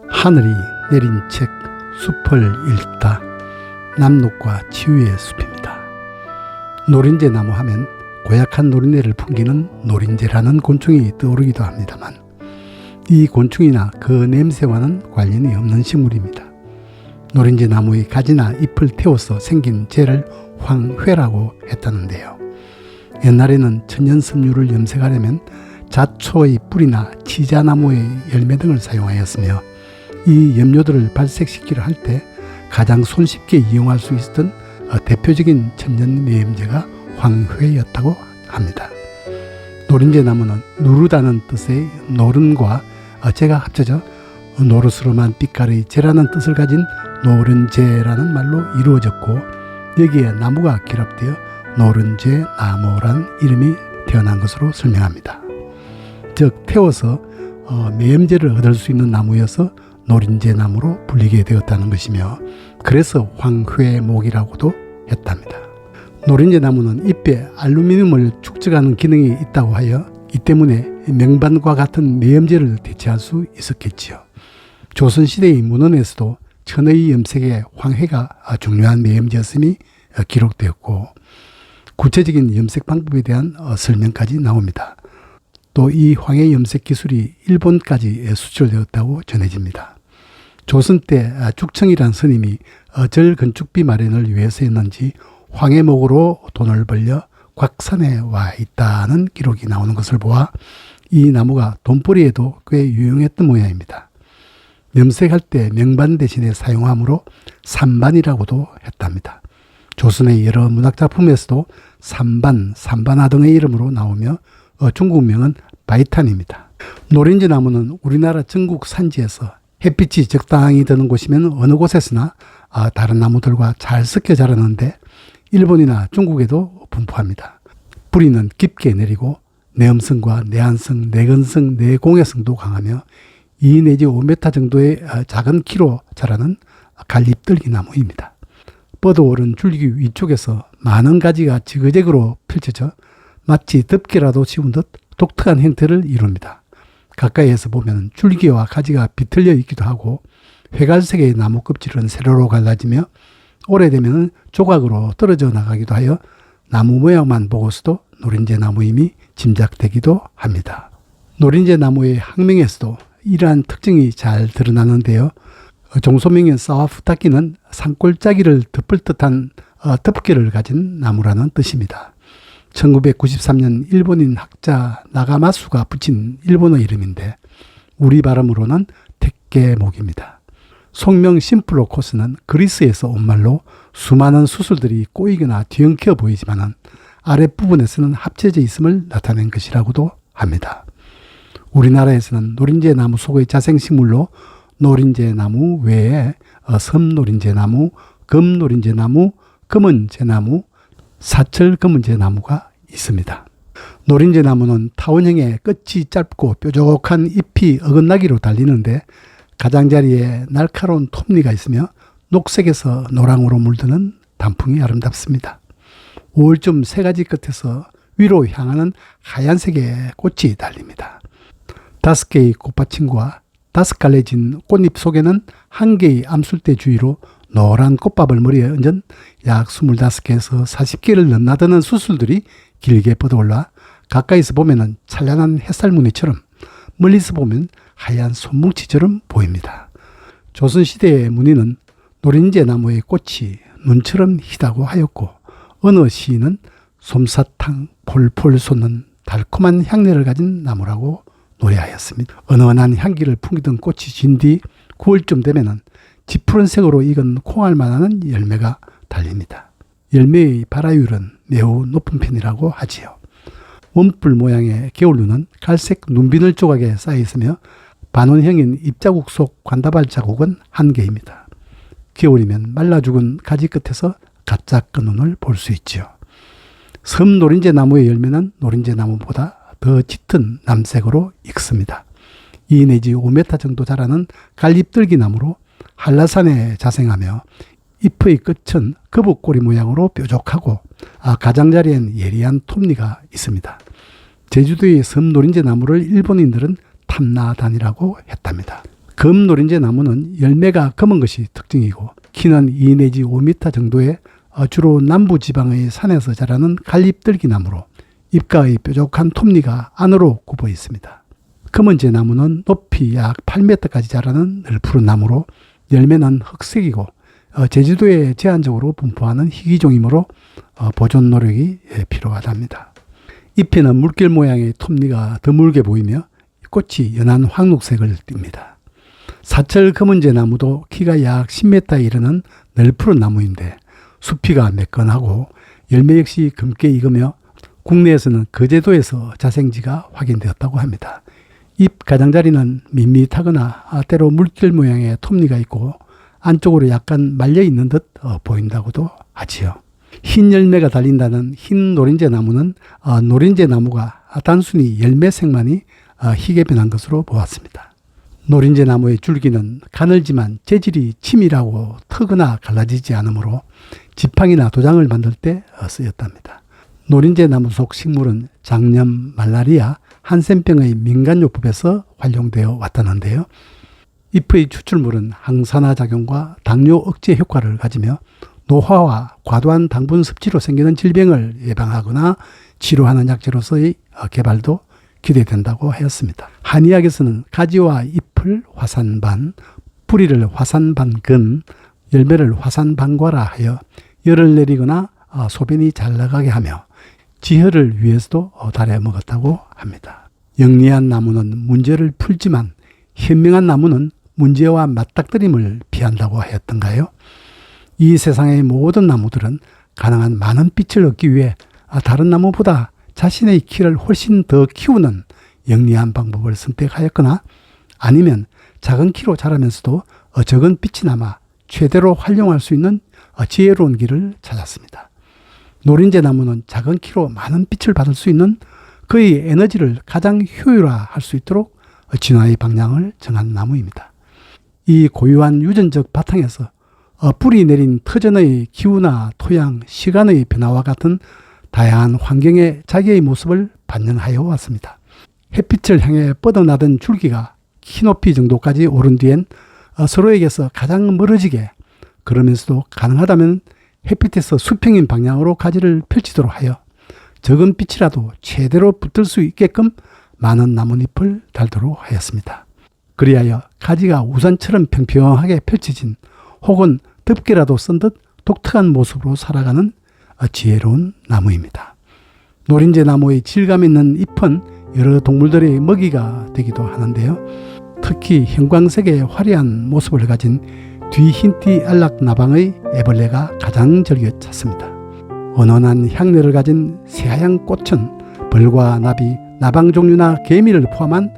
하늘이 내린 책 숲을 읽다. 남록과 치유의 숲입니다. 노린재 나무 하면 고약한 노린내를 풍기는 노린재라는 곤충이 떠오르기도 합니다만 이 곤충이나 그 냄새와는 관련이 없는 식물입니다. 노린재 나무의 가지나 잎을 태워서 생긴 재를 황회라고 했다는데요. 옛날에는 천연섬유를 염색하려면 자초의 뿌리나 치자나무의 열매 등을 사용하였으며 이 염료들을 발색시키려 할 때 가장 손쉽게 이용할 수 있었던 대표적인 천연 매염제가 황회였다고 합니다. 노린재 나무는 누르다는 뜻의 노른과 재가 합쳐져 노릇스름한 빛깔의 재라는 뜻을 가진 노른재라는 말로 이루어졌고 여기에 나무가 결합되어 노른재 나무라는 이름이 태어난 것으로 설명합니다. 즉 태워서 매염제를 얻을 수 있는 나무여서 노린재 나무로 불리게 되었다는 것이며 그래서 황회목이라고도 했답니다. 노린재 나무는 잎에 알루미늄을 축적하는 기능이 있다고 하여 이 때문에 명반과 같은 매염제를 대체할 수 있었겠지요. 조선시대의 문헌에서도 천의 염색에 황회가 중요한 매염제였음이 기록되었고 구체적인 염색 방법에 대한 설명까지 나옵니다. 또 이 황해 염색 기술이 일본까지 수출되었다고 전해집니다. 조선 때 죽청이란 스님이 절 건축비 마련을 위해서였는지 황해목으로 돈을 벌려 곽산에 와 있다는 기록이 나오는 것을 보아 이 나무가 돈벌이에도 꽤 유용했던 모양입니다. 염색할 때 명반 대신에 사용하므로 삼반이라고도 했답니다. 조선의 여러 문학작품에서도 삼반, 삼반화 등의 이름으로 나오며 중국명은 바이탄입니다. 노린재 나무는 우리나라 전국 산지에서 햇빛이 적당히 드는 곳이면 어느 곳에서나 다른 나무들과 잘 섞여 자라는데 일본이나 중국에도 분포합니다. 뿌리는 깊게 내리고 내음성과 내한성, 내근성, 내공해성도 강하며 2 내지 5m 정도의 작은 키로 자라는 갈잎들기 나무입니다. 뻗어오른 줄기 위쪽에서 많은 가지가 지그재그로 펼쳐져 마치 덮개라도 씌운 듯 독특한 형태를 이룹니다. 가까이에서 보면 줄기와 가지가 비틀려 있기도 하고 회갈색의 나무 껍질은 세로로 갈라지며 오래되면 조각으로 떨어져 나가기도 하여 나무 모양만 보고서도 노린재 나무임이 짐작되기도 합니다. 노린재 나무의 학명에서도 이러한 특징이 잘 드러나는데요. 종소명인 사와푸타키는 산골짜기를 덮을 듯한 덮개를 가진 나무라는 뜻입니다. 1993년 일본인 학자 나가마수가 붙인 일본어 이름인데 우리 발음으로는 택개목입니다. 속명 심플로코스는 그리스에서 온 말로 수많은 수술들이 꼬이거나 뒤엉켜 보이지만 아랫부분에서는 합쳐져 있음을 나타낸 것이라고도 합니다. 우리나라에서는 노린재 나무 속의 자생식물로 노린재 나무 외에 섬노린재 나무, 금노린재 나무, 검은재 나무, 사철 검은재 나무가 있습니다. 노린재 나무는 타원형의 끝이 짧고 뾰족한 잎이 어긋나기로 달리는데 가장자리에 날카로운 톱니가 있으며 녹색에서 노랑으로 물드는 단풍이 아름답습니다. 5월쯤 세 가지 끝에서 위로 향하는 하얀색의 꽃이 달립니다. 5개의 꽃받침과 5갈래 진 꽃잎 속에는 1개의 암술대 주위로 노란 꽃밥을 머리에 얹은 약 25개에서 40개를 넘나드는 수술들이 길게 뻗어올라 가까이서 보면 찬란한 햇살 무늬처럼 멀리서 보면 하얀 손뭉치처럼 보입니다. 조선시대의 무늬는 노린재 나무의 꽃이 눈처럼 희다고 하였고 어느 시인은 솜사탕 폴폴 솟는 달콤한 향내를 가진 나무라고 노래하였습니다. 은은한 향기를 풍기던 꽃이 진 뒤 9월쯤 되면 짙푸른색으로 익은 콩알만한 열매가 달립니다. 열매의 발화율은 매우 높은 편이라고 하지요. 원뿔 모양의 게을눈은 갈색 눈비늘 조각에 쌓여 있으며 반원형인 잎자국 속 관다발 자국은 1개입니다. 겨울이면 말라 죽은 가지 끝에서 가짜 끈눈을 볼 수 있지요. 섬 노린재 나무의 열매는 노린재 나무보다 더 짙은 남색으로 익습니다. 2 내지 5m 정도 자라는 갈잎들기 나무로 한라산에 자생하며 잎의 끝은 거북꼬리 모양으로 뾰족하고 가장자리엔 예리한 톱니가 있습니다. 제주도의 섬 노린재 나무를 일본인들은 탐나단이라고 했답니다. 검 노린재 나무는 열매가 검은 것이 특징이고 키는 2 내지 5m 정도의 주로 남부지방의 산에서 자라는 갈잎들기나무로 잎가의 뾰족한 톱니가 안으로 굽어 있습니다. 검은재 나무는 높이 약 8m까지 자라는 널푸른 나무로 열매는 흑색이고 제주도에 제한적으로 분포하는 희귀종이므로 보존 노력이 필요하답니다. 잎에는 물결 모양의 톱니가 드물게 보이며 꽃이 연한 황록색을 띱니다. 사철 검은재 나무도 키가 약 10m에 이르는 널푸른 나무인데 수피가 매끈하고 열매 역시 검게 익으며 국내에서는 거제도에서 자생지가 확인되었다고 합니다. 잎 가장자리는 밋밋하거나 때로 물결 모양의 톱니가 있고 안쪽으로 약간 말려 있는 듯 보인다고도 하지요. 흰 열매가 달린다는 흰 노린재 나무는 노린재 나무가 단순히 열매색만이 희게 변한 것으로 보았습니다. 노린재 나무의 줄기는 가늘지만 재질이 치밀하고 트거나 갈라지지 않으므로 지팡이나 도장을 만들 때 쓰였답니다. 노린재 나무 속 식물은 장염, 말라리아, 한센병의 민간요법에서 활용되어 왔다는데요. 잎의 추출물은 항산화 작용과 당뇨 억제 효과를 가지며 노화와 과도한 당분 섭취로 생기는 질병을 예방하거나 치료하는 약재로서의 개발도 기대된다고 하였습니다. 한의학에서는 가지와 잎을 화산반, 뿌리를 화산반근, 열매를 화산반과라 하여 열을 내리거나 소변이 잘 나가게 하며 지혈을 위해서도 달여 먹었다고 합니다. 영리한 나무는 문제를 풀지만 현명한 나무는 문제와 맞닥뜨림을 피한다고 하였던가요? 이 세상의 모든 나무들은 가능한 많은 빛을 얻기 위해 다른 나무보다 자신의 키를 훨씬 더 키우는 영리한 방법을 선택하였거나 아니면 작은 키로 자라면서도 적은 빛이 남아 최대로 활용할 수 있는 지혜로운 길을 찾았습니다. 노린재 나무는 작은 키로 많은 빛을 받을 수 있는 그의 에너지를 가장 효율화할 수 있도록 진화의 방향을 정한 나무입니다. 이 고유한 유전적 바탕에서 뿌리 내린 터전의 기후나 토양, 시간의 변화와 같은 다양한 환경에 자기의 모습을 반영하여 왔습니다. 햇빛을 향해 뻗어나던 줄기가 키높이 정도까지 오른 뒤엔 서로에게서 가장 멀어지게 그러면서도 가능하다면 햇빛에서 수평인 방향으로 가지를 펼치도록 하여 적은 빛이라도 최대로 붙을 수 있게끔 많은 나뭇잎을 달도록 하였습니다. 그리하여 가지가 우산처럼 평평하게 펼쳐진 혹은 덮개라도 쓴 듯 독특한 모습으로 살아가는 지혜로운 나무입니다. 노린재 나무의 질감 있는 잎은 여러 동물들의 먹이가 되기도 하는데요. 특히 형광색의 화려한 모습을 가진 뒤흰띠 안락나방의 애벌레가 가장 즐겨 찾습니다. 은은한 향내를 가진 새하얀 꽃은 벌과 나비, 나방 종류나 개미를 포함한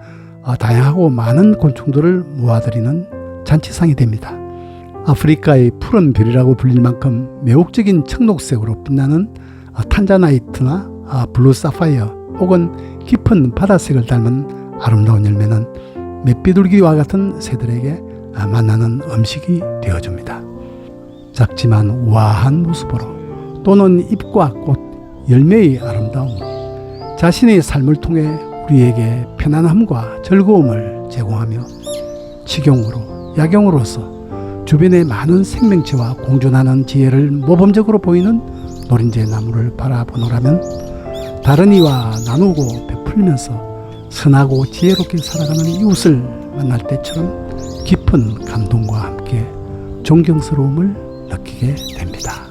다양하고 많은 곤충들을 모아들이는 잔치상이 됩니다. 아프리카의 푸른 별이라고 불릴 만큼 매혹적인 청록색으로 빛나는 탄자나이트나 블루 사파이어 혹은 깊은 바다색을 닮은 아름다운 열매는 맷비둘기와 같은 새들에게 만나는 음식이 되어줍니다. 작지만 우아한 모습으로 또는 잎과 꽃, 열매의 아름다움, 자신의 삶을 통해 우리에게 편안함과 즐거움을 제공하며 식용으로, 약용으로서 주변의 많은 생명체와 공존하는 지혜를 모범적으로 보이는 노린재 나무를 바라보노라면 다른 이와 나누고 베풀면서 선하고 지혜롭게 살아가는 이웃을 만날 때처럼 깊은 감동과 함께 존경스러움을 느끼게 됩니다.